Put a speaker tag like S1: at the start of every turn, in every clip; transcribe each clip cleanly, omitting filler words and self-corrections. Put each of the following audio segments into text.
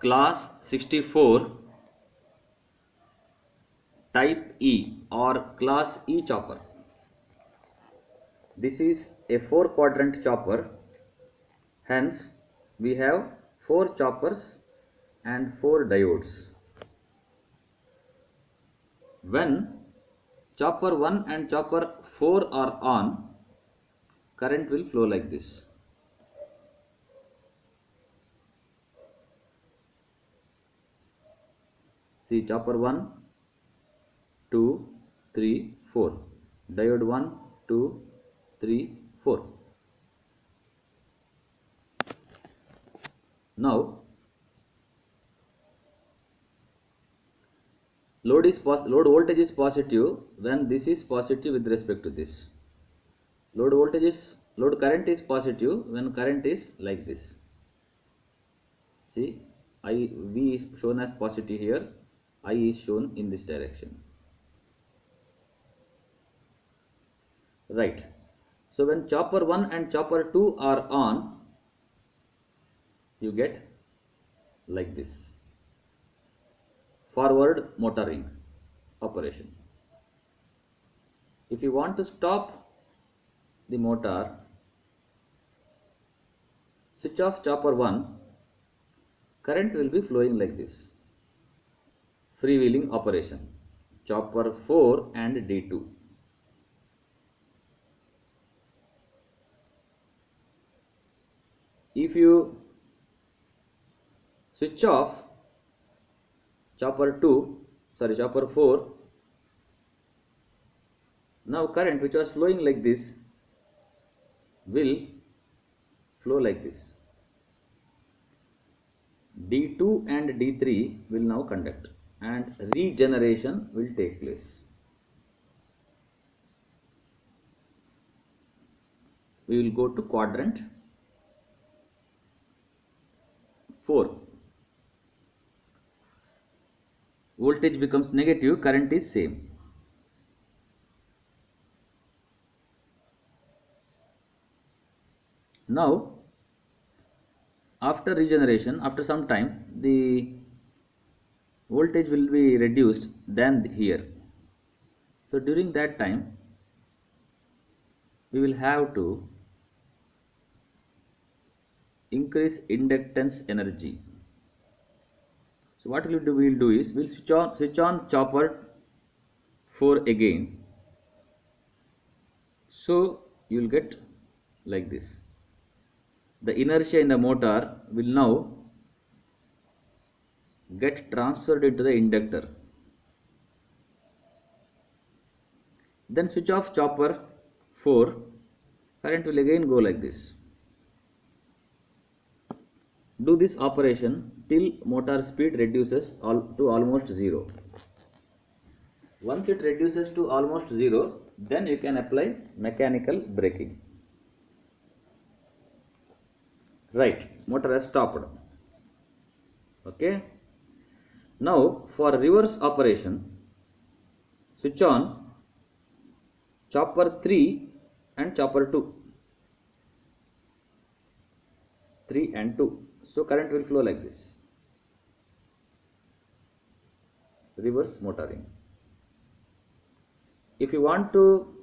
S1: class 64 type E or class E chopper. This is a 4-quadrant chopper, hence we have 4 choppers and 4 diodes. When chopper 1 and chopper 4 are on, current will flow like this. See, chopper 1, 2, 3, 4. Diode 1, 2, 3, 4. Now, load voltage is positive when this is positive with respect to this. Load current is positive when current is like this. See, V is shown as positive here, I is shown in this direction. Right. So when chopper 1 and chopper 2 are on, you get like this. Forward motoring operation. If you want to stop the motor, switch off chopper 1, current will be flowing like this. Freewheeling operation. Chopper 4 and D2. If you switch off chopper 4, now current which was flowing like this will flow like this. D2 and D3 will now conduct and regeneration will take place. We will go to quadrant 4. Voltage becomes negative, current is same. Now, after regeneration, after some time, the voltage will be reduced than here. So during that time, we will have to increase inductance energy. So what we will do is we'll switch on chopper 4 again. So you will get like this. The inertia in the motor will now get transferred into the inductor. Then switch off chopper 4, current will again go like this. Do this operation till motor speed reduces to almost 0. Once it reduces to almost 0, then you can apply mechanical braking. Right, motor has stopped. Okay. Now for reverse operation, switch on chopper 3 and chopper 2. 3 and 2. So current will flow like this. Reverse motoring. If you want to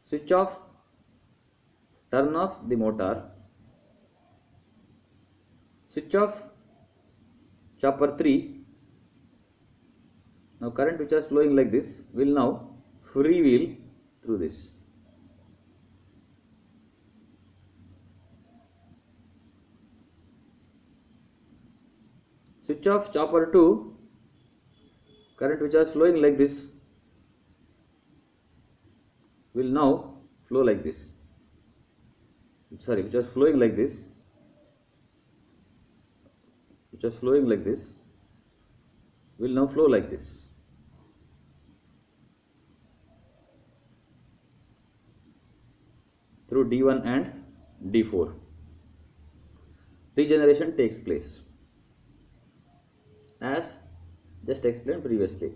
S1: switch off, turn off the motor, switch off chopper 3. Now current which is flowing like this will now freewheel through this. Switch off chopper 2, current which is flowing like this will now flow like this. Sorry, which is flowing like this. Which is flowing like this will now flow like this. Through D1 and D4. Regeneration takes place, as just explained previously.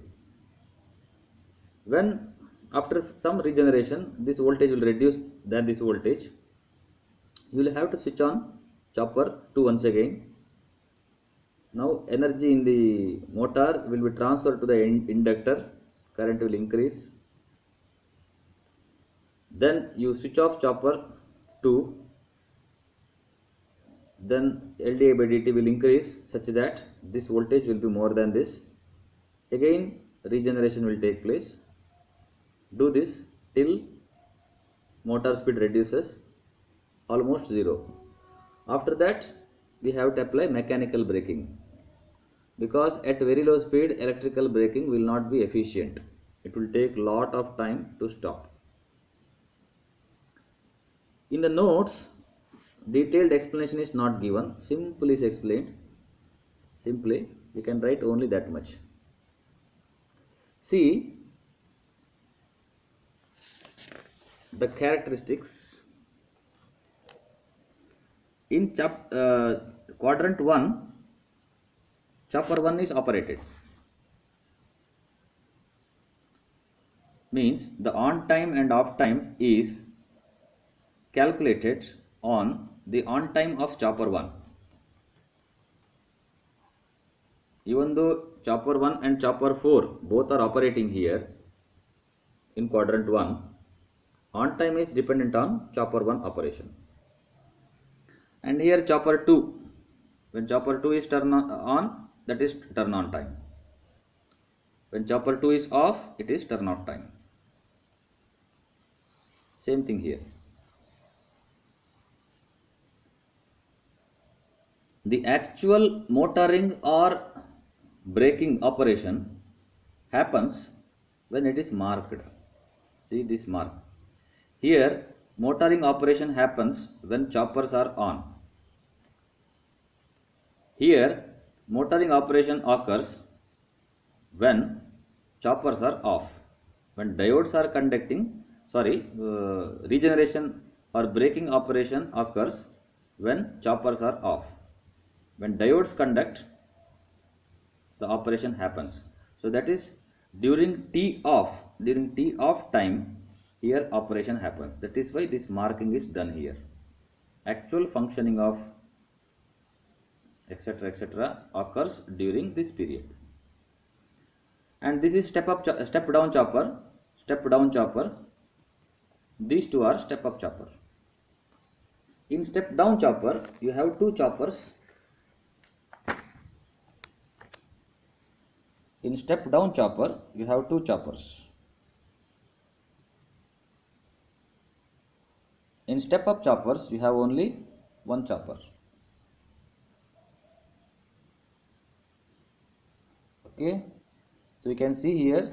S1: When after some regeneration this voltage will reduce than this voltage, you will have to switch on chopper 2 once again. Now energy in the motor will be transferred to the inductor, current will increase. Then you switch off chopper 2, then LDI by dt will increase such that this voltage will be more than this. Again regeneration will take place. Do this till motor speed reduces almost 0. After that we have to apply mechanical braking, because at very low speed electrical braking will not be efficient. It will take lot of time to stop. In the notes, detailed explanation is not given, simply is explained. Simply we can write only that much. See the characteristics in quadrant 1. Chopper 1 is operated, means the on time and off time is calculated on the on time of chopper 1. Even though chopper 1 and chopper 4 both are operating here in quadrant 1, on time is dependent on chopper 1 operation. And here chopper 2, when chopper 2 is turn on, that is turn on time. When chopper 2 is off, it is turn off time. Same thing here. The actual motoring or braking operation happens when it is marked. See this mark. Here motoring operation happens when choppers are on. Here motoring operation occurs when choppers are off. When diodes are conducting, regeneration or braking operation occurs when choppers are off. When diodes conduct, the operation happens. So that is during T off time, here operation happens. That is why this marking is done here. Actual functioning of etc occurs during this period. And this is step down chopper. These two are step up chopper. In step down chopper you have two choppers. In step down chopper you have two choppers. In step up choppers you have only one chopper. Okay, so we can see here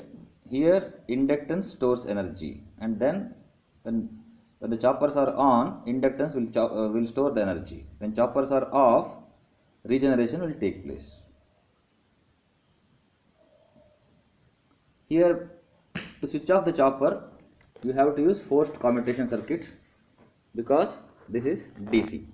S1: inductance stores energy, and then when the choppers are on, inductance will store the energy. When choppers are off, regeneration will take place. Here to switch off the chopper you have to use forced commutation circuit, because this is DC.